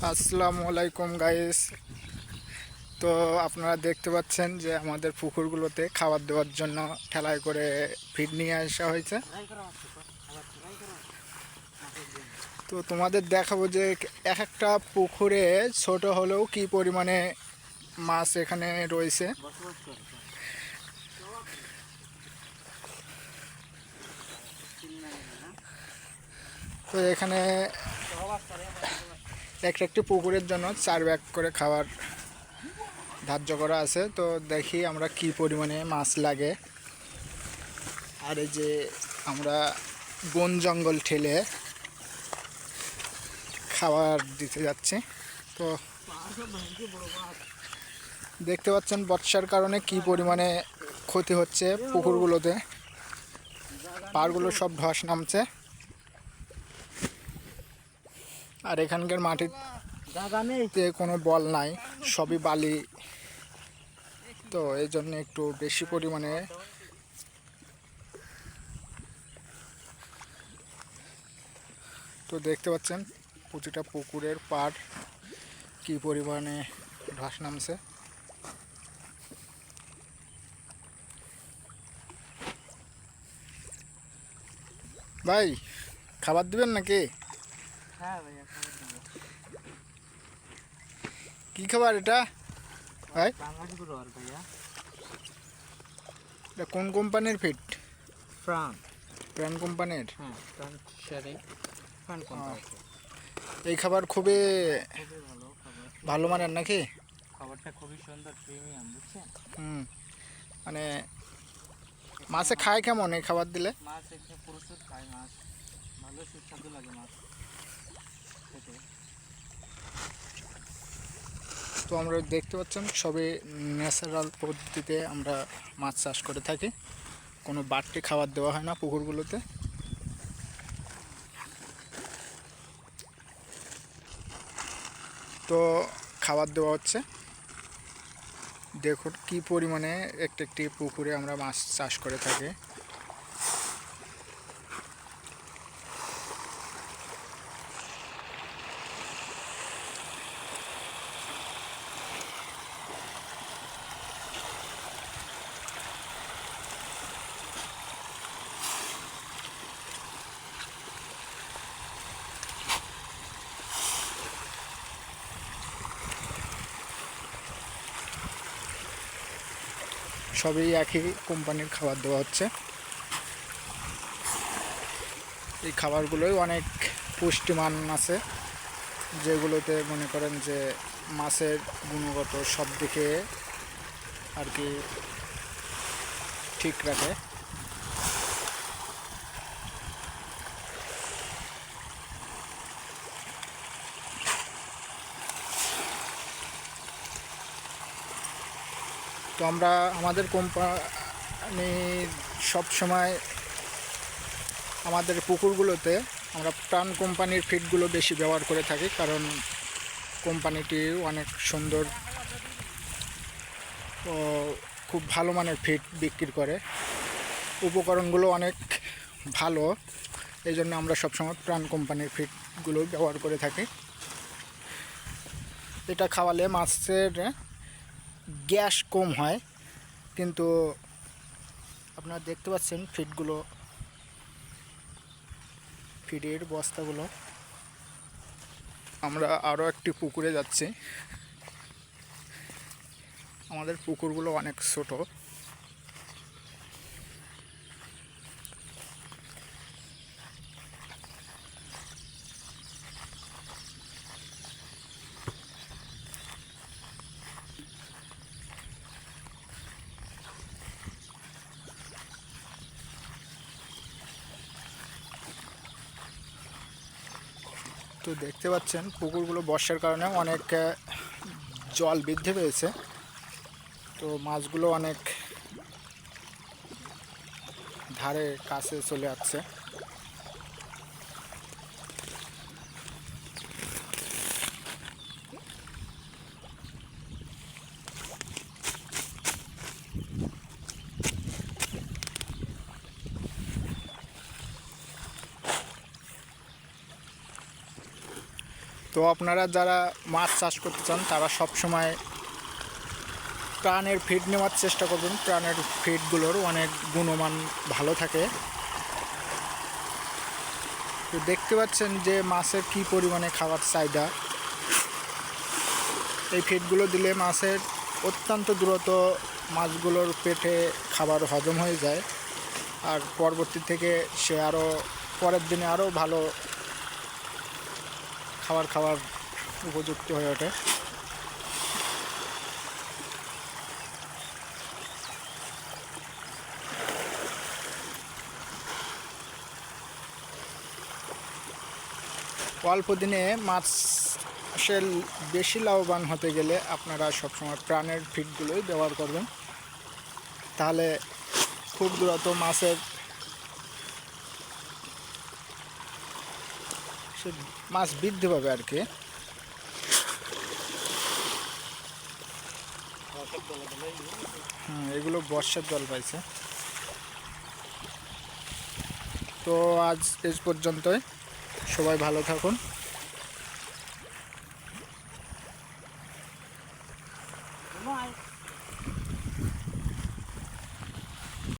আসসালামু আলাইকুম গাইস। তো আপনারা দেখতে পাচ্ছেন যে আমাদের পুকুরগুলোতে খাবার দেওয়ার জন্য ঠেলায় করে ফিড নিয়ে আসা হয়েছে। তো তোমাদের দেখাবো যে এক একটা পুকুরে ছোট হলেও কি পরিমাণে মাছ এখানে রয়েছে। তো এখানে একটি পুকুরের জন্য 4 ব্যাগ করে খাবার ধার্য করা আছে। তো দেখি আমরা কি পরিমাণে মাছ লাগে। আর এই যে আমরা বন জঙ্গল ঠেলে খাবার দিতে যাচ্ছি। তো দেখতে পাচ্ছেন বর্ষার কারণে কি পরিমাণে ক্ষতি হচ্ছে পুকুরগুলোতে। পাড়গুলো সব ধস নামছে। আর এখানকার মাটিতে কোনো বল নাই, সবই বালি। তো এই জন্য একটু বেশি পরিমাণে তো দেখতে পাচ্ছেন প্রতিটা পুকুরের পাড় কি পরিমাণে ধস নামছে। ভাই খাবার দিবেন নাকি? হ্যাঁ ভাইয়া, খাবার দেবো। কি খাবার এটা ভাই? বাংলাদেশ গুলোর ভাইয়া। এটা কোন কোম্পানির ফিড? ফ্রান প্রাণ কোম্পানির। হ্যাঁ, ফ্রান শারে ফ্রান কোম্পানি। এই খাবার খুবই খুবই ভালো খাবার, ভালো মানের নাকি? খাবারটা খুবই সুন্দর, প্রিমিয়াম, বুঝছেন? মানে মাছে খায় কেমন এই খাবার দিলে? মাছ এখানে প্রচুর খায়, মাছ ভালো সুস্বাদু লাগে মাছ খেতে। তো আমরা দেখতে পাচ্ছেন সবই ন্যাচারাল পদ্ধতিতে আমরা মাছ চাষ করে থাকি। কোনো বাড়তি খাবার দেওয়া হয় না পুকুরগুলোতে। তো খাবার দেওয়া হচ্ছে। দেখুন কি পরিমাণে একটি পুকুরে আমরা মাছ চাষ করে থাকি। সবই একই কোম্পানির খাবার দেওয়া হচ্ছে। এই খাবারগুলোই অনেক পুষ্টিমান আছে, যেগুলোতে মনে করেন যে মাছের গুণগত সব দিকে আর কি ঠিক রাখে। তো আমরা আমাদের কোম্পানি সব সময় আমাদের পুকুরগুলোতে আমরা প্রাণ কোম্পানির ফিডগুলো বেশি ব্যবহার করে থাকি, কারণ কোম্পানিটি অনেক সুন্দর ও খুব ভালো মানের ফিড বিক্রি করে। উপকরণগুলো অনেক ভালো, এই জন্য আমরা সবসময় প্রাণ কোম্পানির ফিডগুলো ব্যবহার করে থাকি। এটা খাওয়ালে মাছের গ্যাস কম হয়। কিন্তু আপনারা দেখতে পাচ্ছেন ফিডের বস্তাগুলো। আমরা আরও একটি পুকুরে যাচ্ছি। আমাদের পুকুরগুলো অনেক ছোট। তো দেখতে পাচ্ছেন পুকুরগুলো বর্ষার কারণে অনেক জল বৃদ্ধি পেয়েছে। তো মাছগুলো অনেক ধারে কাছে চলে যাচ্ছে। তো তো আপনারা যারা মাছ চাষ করতে চান তারা সব সময় প্রাণের ফিড নেওয়ার চেষ্টা করবেন। প্রাণের ফিডগুলোর অনেক গুণমান ভালো থাকে। তো দেখতে পাচ্ছেন যে মাছের কি পরিমাণে খাবার চাহিদা। এই ফিডগুলো দিলে মাছের অত্যন্ত দ্রুত মাছগুলোর পেটে খাবার হজম হয়ে যায়, আর পরবর্তী থেকে সে আরও পরের দিনে আরও ভালো খাবার উপযুক্ত হয়ে ওঠে। অল্প দিনে মাছের বেশি লাভবান হতে গেলে আপনারা সবসময় প্রাণের ফিডগুলোই ব্যবহার করবেন, তাহলে খুব দ্রুত মাছের মাছ বৃদ্ধি পাবে আর কি। এগুলো বর্ষার জল পাইছে। তো আজ এই পর্যন্তই, সবাই ভালো থাকুন।